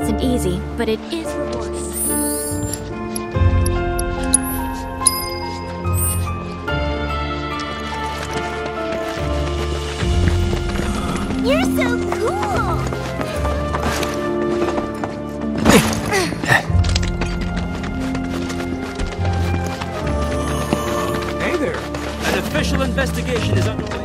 isn't easy, but it is rewarding. You're so cool! Hey there! An official investigation is underway.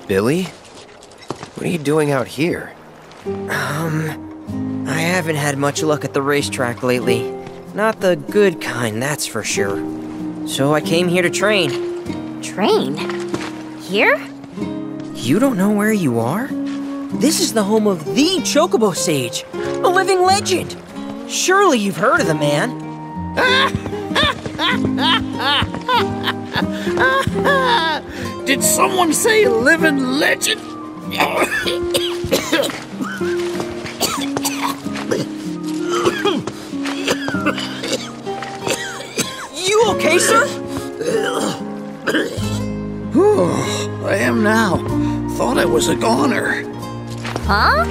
Billy? What are you doing out here? I haven't had much luck at the racetrack lately. Not the good kind, that's for sure. So I came here to train. Train? Here? You don't know where you are? This is the home of the Chocobo Sage, a living legend. Surely you've heard of the man. Did someone say living legend? You okay, sir? I am now. Thought I was a goner. Huh?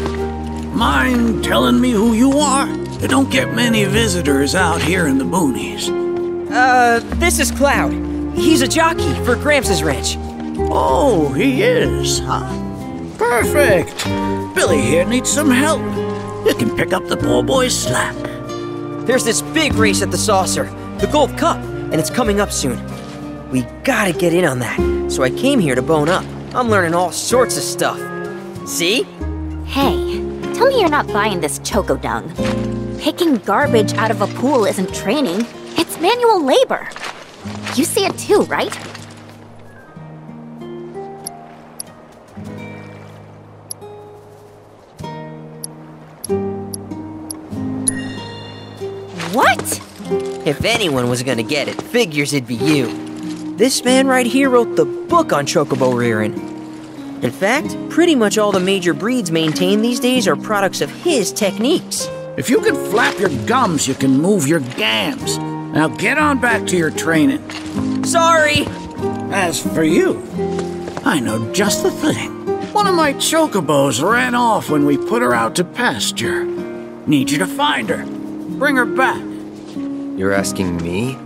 Mind telling me who you are? There don't get many visitors out here in the boonies. This is Cloud. He's a jockey for Gramps' ranch. Oh, he is, huh? Perfect. Billy here needs some help. You can pick up the poor boy's slack. There's this big race at the Saucer, the Gold Cup, and it's coming up soon. We gotta get in on that, so I came here to bone up. I'm learning all sorts of stuff. See? Hey, tell me you're not buying this choco dung. Picking garbage out of a pool isn't training, it's manual labor. You see it too, right? What? If anyone was gonna get it, figures it'd be you. This man right here wrote the book on chocobo rearing. In fact, pretty much all the major breeds maintained these days are products of his techniques. If you can flap your gums, you can move your gams. Now get on back to your training. Sorry! As for you, I know just the thing. One of my chocobos ran off when we put her out to pasture. Need you to find her. Bring her back. You're asking me?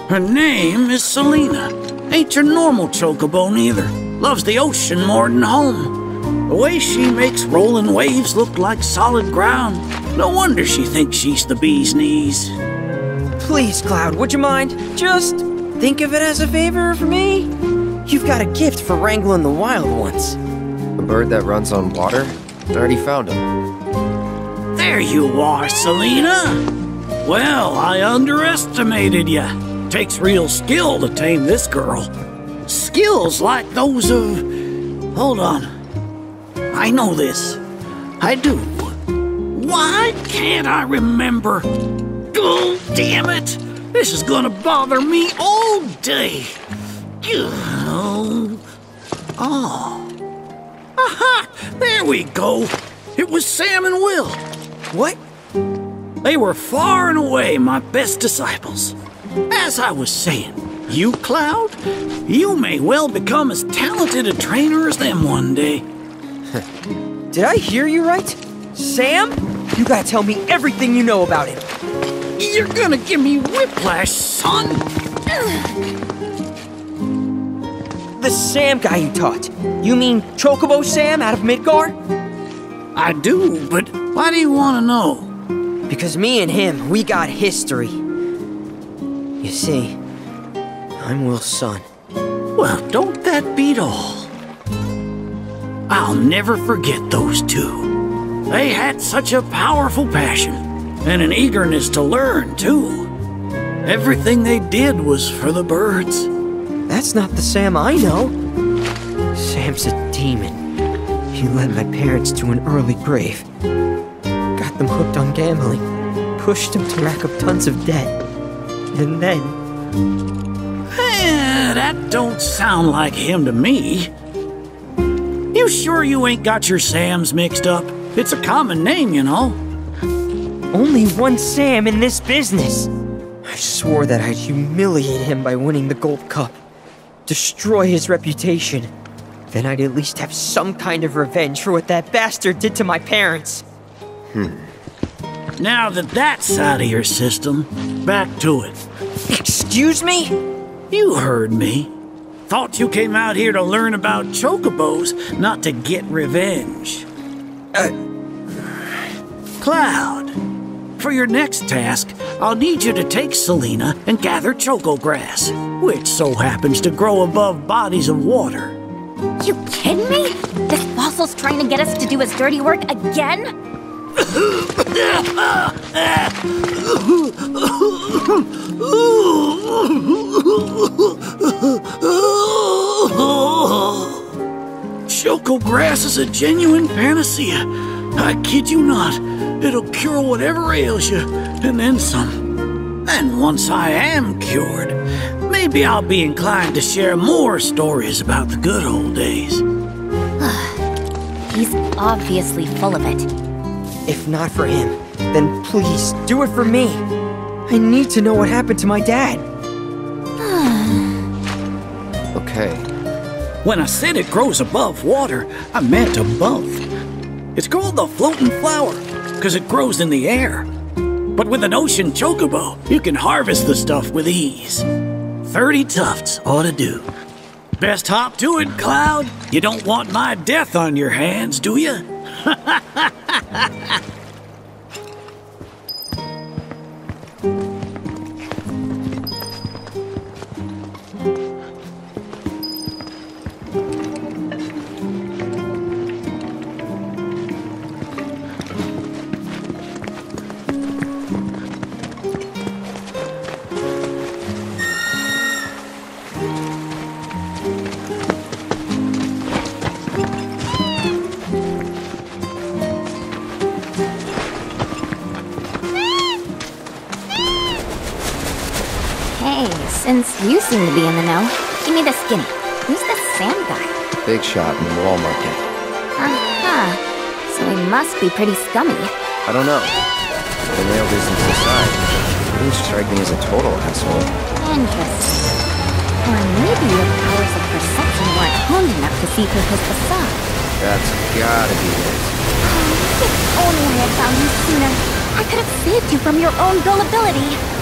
Her name is Selena. Ain't your normal chocobo neither. Loves the ocean more than home. The way she makes rolling waves look like solid ground. No wonder she thinks she's the bee's knees. Please, Cloud, would you mind? Just think of it as a favor for me. You've got a gift for wrangling the wild ones. A bird that runs on water? I already found him. There you are, Selena. Well, I underestimated ya. Takes real skill to tame this girl. Skills like those of... Hold on. I know this. I do. Why can't I remember? Oh, damn it! This is gonna bother me all day. Oh. Aha! There we go. It was Sam and Will. What? They were far and away my best disciples. As I was saying, you, Cloud, you may well become as talented a trainer as them one day. Did I hear you right? Sam? You gotta tell me everything you know about him. You're gonna give me whiplash, son. The Sam guy you taught. You mean Chocobo Sam out of Midgar? I do, but why do you want to know? Because me and him, we got history. You see, I'm Will's son. Well, don't that beat all? I'll never forget those two. They had such a powerful passion, and an eagerness to learn, too. Everything they did was for the birds. That's not the Sam I know. Sam's a demon. He led my parents to an early grave. Got them hooked on gambling. Pushed them to rack up tons of debt. And then... That don't sound like him to me. You sure you ain't got your Sams mixed up? It's a common name, you know. Only one Sam in this business. I swore that I'd humiliate him by winning the Gold Cup. Destroy his reputation. Then I'd at least have some kind of revenge for what that bastard did to my parents. Now that that's out of your system, back to it. Excuse me? You heard me. Thought you came out here to learn about chocobos, not to get revenge. Cloud, for your next task, I'll need you to take Selena and gather choco grass, which so happens to grow above bodies of water. You kidding me? This fossil's trying to get us to do his dirty work again? Choco grass is a genuine panacea. I kid you not. It'll cure whatever ails you, and then some. And once I am cured, maybe I'll be inclined to share more stories about the good old days. He's obviously full of it. If not for him, then please do it for me. I need to know what happened to my dad. Okay. When I said it grows above water, I meant above. It's called the floating flower, because it grows in the air. But with an ocean chocobo, you can harvest the stuff with ease. 30 tufts ought to do. Best hop to it, Cloud. You don't want my death on your hands, do you? Since you seem to be in the know, give me the skinny. Who's this Sam guy? Big shot in the wall market. So he must be pretty scummy. I don't know. The nailed isn't inside. He didn't strike me as a total asshole. Interesting. Or maybe your powers of perception weren't honed enough to see through his facade. That's gotta be it. If only I had found you sooner, I could have saved you from your own gullibility.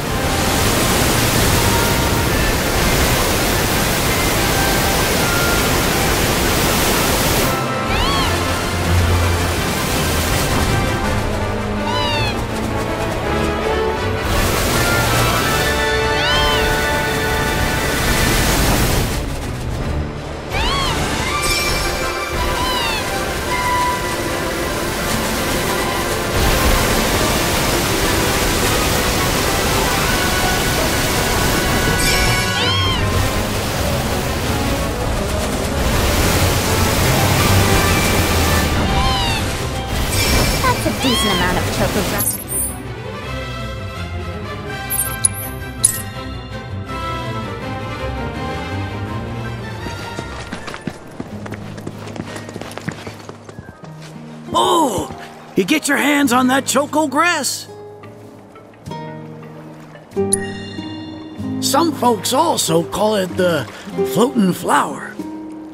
Decent amount of choco grass. Oh, you get your hands on that choco grass? Some folks also call it the floating flower.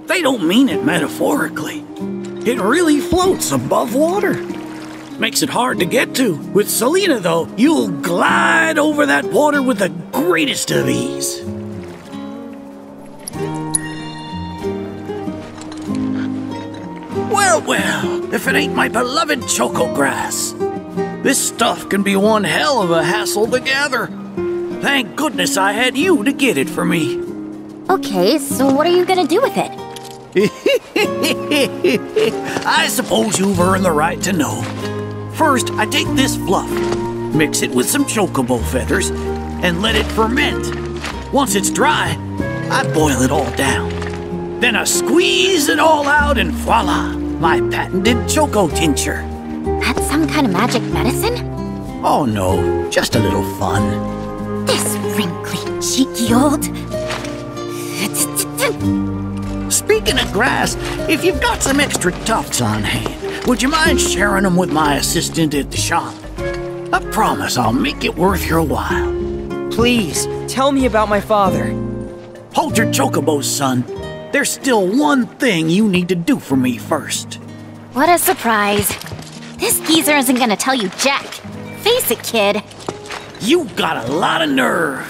They don't mean it metaphorically. It really floats above water. Makes it hard to get to. With Selena, though, you'll glide over that water with the greatest of ease. Well, if it ain't my beloved choco grass. This stuff can be one hell of a hassle to gather. Thank goodness I had you to get it for me. Okay, so what are you gonna do with it? I suppose you've earned the right to know. First, I take this fluff, mix it with some chocobo feathers, and let it ferment. Once it's dry, I boil it all down. Then I squeeze it all out and voila, my patented choco tincture. That's some kind of magic medicine? Oh no, just a little fun. This wrinkly, cheeky old... Speaking of grass, if you've got some extra tufts on hand, would you mind sharing them with my assistant at the shop? I promise I'll make it worth your while. Please, tell me about my father. Hold your chocobos, son. There's still one thing you need to do for me first. What a surprise. This geezer isn't gonna tell you jack. Face it, kid. You got a lot of nerve.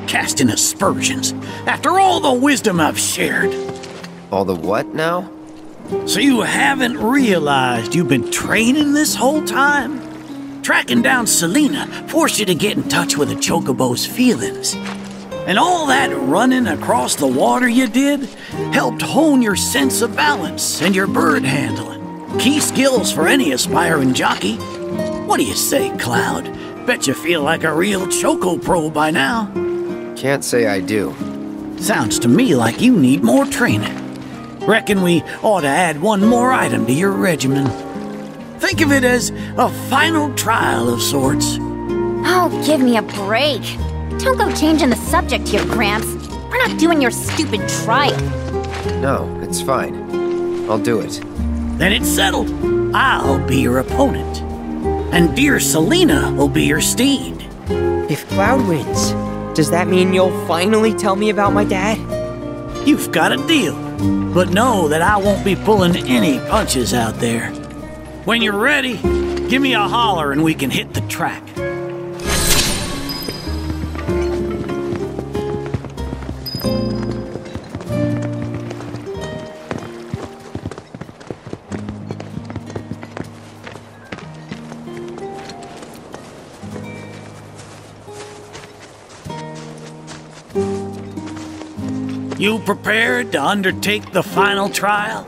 Casting aspersions after all the wisdom I've shared. All the what now? So you haven't realized you've been training this whole time? Tracking down Selena forced you to get in touch with a chocobo's feelings. And all that running across the water you did helped hone your sense of balance and your bird handling. Key skills for any aspiring jockey. What do you say, Cloud? Bet you feel like a real choco pro by now. Can't say I do. Sounds to me like you need more training. Reckon we ought to add one more item to your regimen. Think of it as a final trial of sorts. Oh, give me a break. Don't go changing the subject here, Gramps. We're not doing your stupid trial. No, it's fine. I'll do it. Then it's settled. I'll be your opponent. And dear Selena will be your steed. If Cloud wins, does that mean you'll finally tell me about my dad? You've got a deal. But know that I won't be pulling any punches out there. When you're ready, give me a holler and we can hit the track. You prepared to undertake the final trial?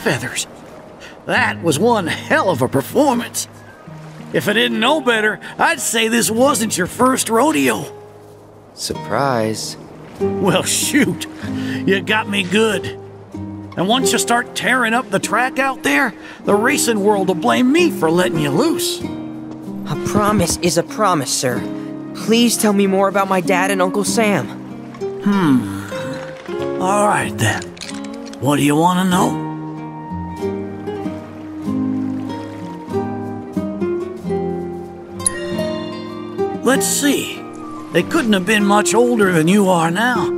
feathers. That was one hell of a performance. If I didn't know better, I'd say this wasn't your first rodeo. Surprise. Well, shoot. You got me good. And once you start tearing up the track out there, the racing world will blame me for letting you loose. A promise is a promise, sir. Please tell me more about my dad and Uncle Sam. All right, then. What do you want to know? Let's see. They couldn't have been much older than you are now.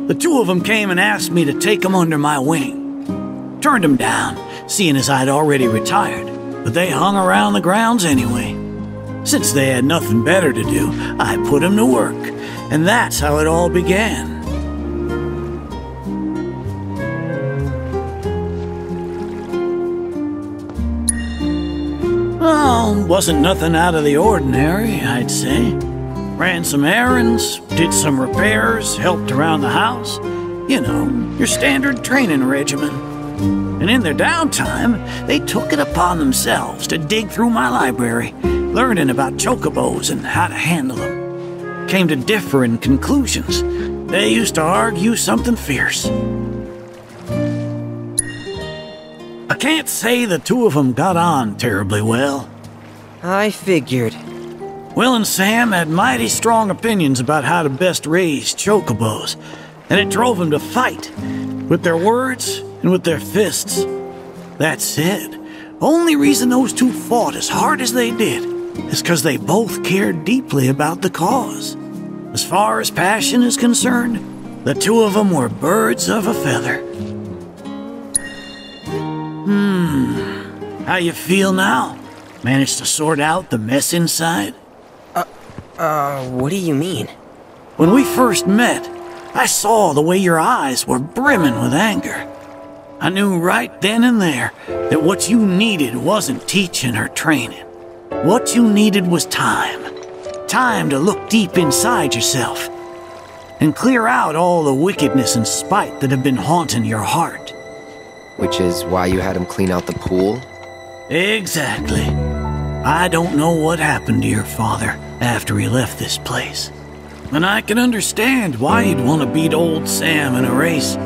The two of them came and asked me to take them under my wing. Turned them down, seeing as I'd already retired, but they hung around the grounds anyway. Since they had nothing better to do, I put them to work, and that's how it all began. Well, wasn't nothing out of the ordinary, I'd say. Ran some errands, did some repairs, helped around the house. You know, your standard training regimen. And in their downtime, they took it upon themselves to dig through my library, learning about chocobos and how to handle them. Came to differing conclusions. They used to argue something fierce. I can't say the two of them got on terribly well. I figured. Will and Sam had mighty strong opinions about how to best raise chocobos, and it drove them to fight, with their words and with their fists. That said, only reason those two fought as hard as they did is because they both cared deeply about the cause. As far as passion is concerned, the two of them were birds of a feather. How you feel now? Managed to sort out the mess inside? What do you mean? When we first met, I saw the way your eyes were brimming with anger. I knew right then and there that what you needed wasn't teaching or training. What you needed was time. Time to look deep inside yourself and clear out all the wickedness and spite that have been haunting your heart. Which is why you had him clean out the pool? Exactly. I don't know what happened to your father after he left this place. And I can understand why you'd want to beat old Sam in a race.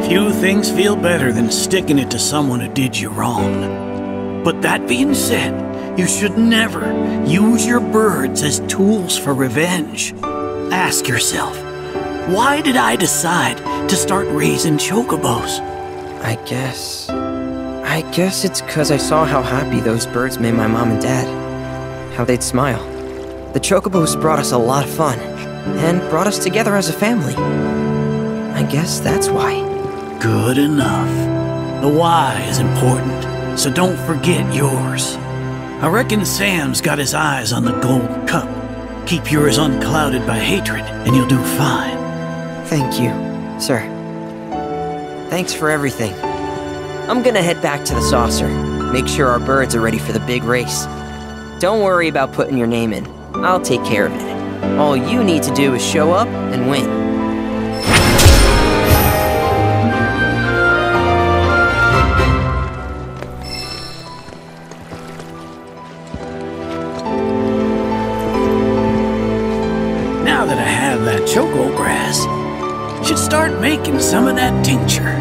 Few things feel better than sticking it to someone who did you wrong. But that being said, you should never use your birds as tools for revenge. Ask yourself, why did I decide to start raising chocobos? I guess it's 'cause I saw how happy those birds made my mom and dad. How they'd smile. The chocobos brought us a lot of fun, and brought us together as a family. I guess that's why. Good enough. The why is important, so don't forget yours. I reckon Sam's got his eyes on the gold cup. Keep yours unclouded by hatred, and you'll do fine. Thank you, sir. Thanks for everything. I'm gonna head back to the saucer. Make sure our birds are ready for the big race. Don't worry about putting your name in. I'll take care of it. All you need to do is show up and win. Now that I have that choco grass, should start making some of that tincture.